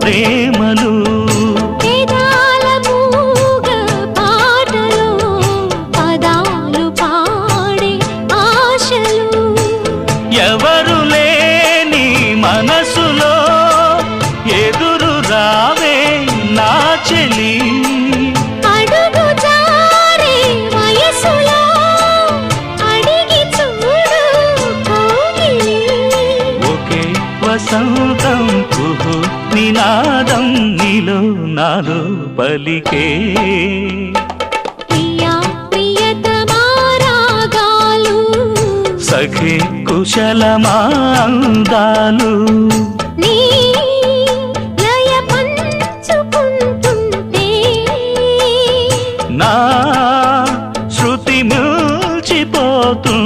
ప్రేమలు వేదాల మూగ పాటలో పదాలు పాడే ఆశలు ఎవరు లేని మనసులో ఎదురు రావే నా చెలి అడుగు జారే వయసులో అడిగి చూడు కౌగిలి ఒకే వసంతం కుహు నినాదం నీలో నాలో పలికే ప్రియా ప్రియతమా రాగాలు సఖే కుశలమా అందాలు నీ